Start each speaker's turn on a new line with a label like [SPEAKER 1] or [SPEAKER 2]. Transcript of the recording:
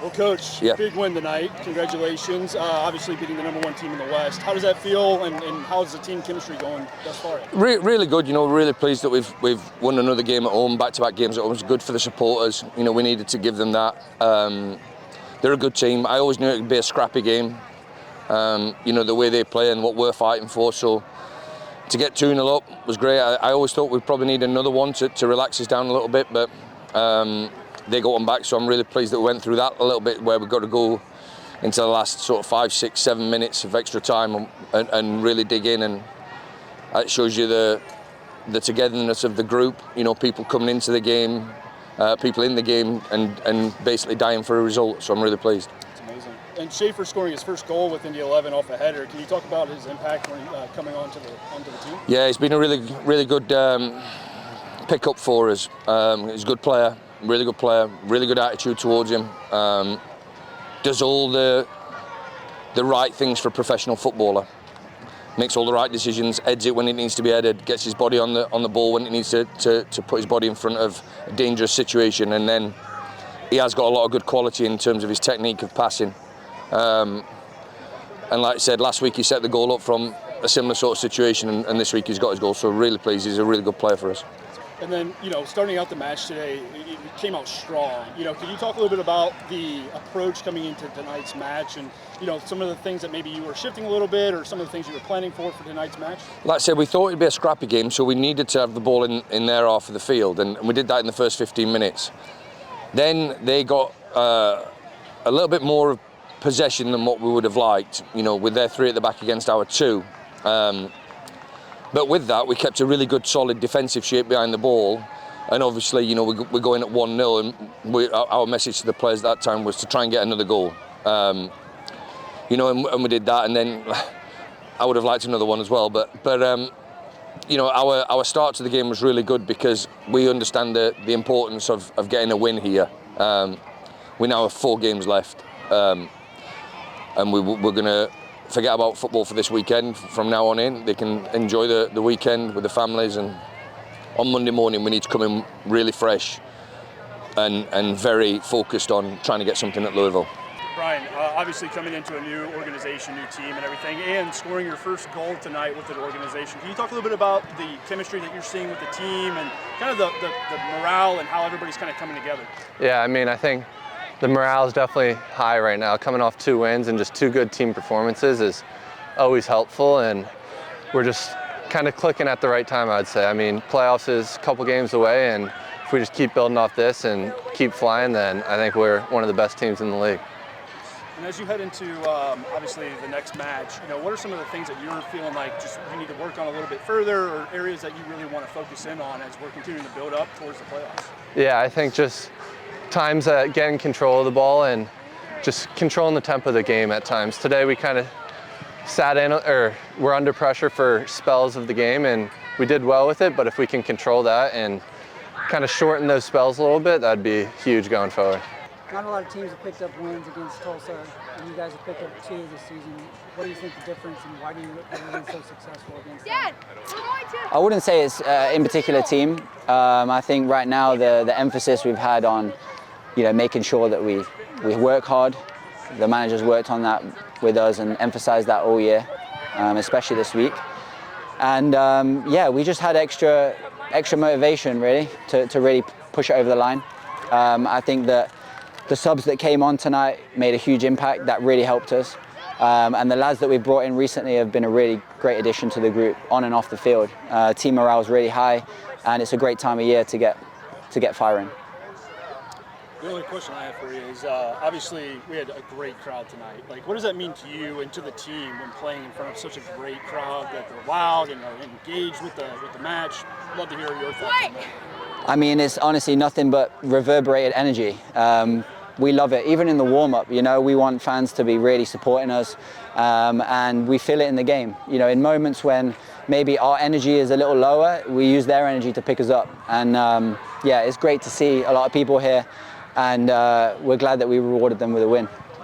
[SPEAKER 1] Well, Coach, big win tonight. Congratulations. Obviously beating the #1 team in the West. How does that feel, and how's the team chemistry going thus far?
[SPEAKER 2] Really good. Really pleased that we've won another game at home, back-to-back games at home. It's good for the supporters. We needed to give them that. They're a good team. I always knew it would be a scrappy game. The way they play and what we're fighting for. So to get 2-0 up was great. I always thought we'd probably need another one to relax us down a little bit, but they got one back, so I'm really pleased that we went through that a little bit, where we've got to go into the last sort of 5, 6, 7 minutes of extra time and really dig in, and it shows you the togetherness of the group. People coming into the game, people in the game, and basically dying for a result. So I'm really pleased.
[SPEAKER 1] It's amazing. And Schaefer scoring his first goal with Indy 11 off a header. Can you talk about his impact when coming onto the team? Yeah,
[SPEAKER 2] he's been a really good pick-up for us. He's a good player. Really good player, really good attitude towards him. Does all the right things for a professional footballer. Makes all the right decisions, heads it when it needs to be headed, gets his body on the ball when it needs to put his body in front of a dangerous situation, and then he has got a lot of good quality in terms of his technique of passing. And like I said, last week he set the goal up from a similar sort of situation, and this week he's got his goal, so really pleased. He's a really good player for us.
[SPEAKER 1] And then, starting out the match today, it came out strong. Can you talk a little bit about the approach coming into tonight's match, and some of the things that maybe you were shifting a little bit, or some of the things you were planning for tonight's match?
[SPEAKER 2] Like I said, we thought it'd be a scrappy game, so we needed to have the ball in their half of the field, and we did that in the first 15 minutes. Then they got a little bit more of possession than what we would have liked, with their 3 at the back against our 2. But with that, we kept a really good, solid defensive shape behind the ball. And obviously, we're going at 1-0, and our message to the players at that time was to try and get another goal. And we did that, and then I would have liked another one as well. But our start to the game was really good, because we understand the importance of getting a win here. We now have 4 games left, and we're going to forget about football for this weekend. From now on in, they can enjoy the weekend with the families, and on Monday morning we need to come in really fresh and very focused on trying to get something at Louisville.
[SPEAKER 1] Brian, obviously coming into a new organization, new team and everything, and scoring your first goal tonight with the organization. Can you talk a little bit about the chemistry that you're seeing with the team, and kind of the morale and how everybody's kind of coming together?
[SPEAKER 3] Yeah, I think the morale is definitely high right now. Coming off 2 wins and just 2 good team performances is always helpful, and we're just kind of clicking at the right time, I'd say. Playoffs is a couple games away, and if we just keep building off this and keep flying, then I think we're one of the best teams in the league.
[SPEAKER 1] And as you head into, obviously, the next match, what are some of the things that you're feeling like just you need to work on a little bit further, or areas that you really want to focus in on as we're continuing to build up towards the playoffs?
[SPEAKER 3] Yeah, I think just times at getting control of the ball and just controlling the tempo of the game at times. Today we kind of we're under pressure for spells of the game, and we did well with it, but if we can control that and kind of shorten those spells a little bit, that'd be huge going forward.
[SPEAKER 4] Not a lot of teams have picked up wins against Tulsa, and you guys have picked up 2 this season. What do you think the difference, and why do you have been so successful against them?
[SPEAKER 5] I wouldn't say it's in particular team. I think right now the emphasis we've had on making sure that we work hard. The manager's worked on that with us and emphasized that all year, especially this week. And we just had extra motivation really to really push it over the line. I think that the subs that came on tonight made a huge impact. That really helped us. And the lads that we brought in recently have been a really great addition to the group on and off the field. Team morale is really high, and it's a great time of year to get firing.
[SPEAKER 1] The only question I have for you is, obviously we had a great crowd tonight. What does that mean to you and to the team when playing in front of such a great crowd, that they're loud and are engaged with the match? I'd love to hear your thoughts on that.
[SPEAKER 5] It's honestly nothing but reverberated energy. We love it. Even in the warm-up, we want fans to be really supporting us, and we feel it in the game. In moments when maybe our energy is a little lower, we use their energy to pick us up. And it's great to see a lot of people here, and we're glad that we rewarded them with a win.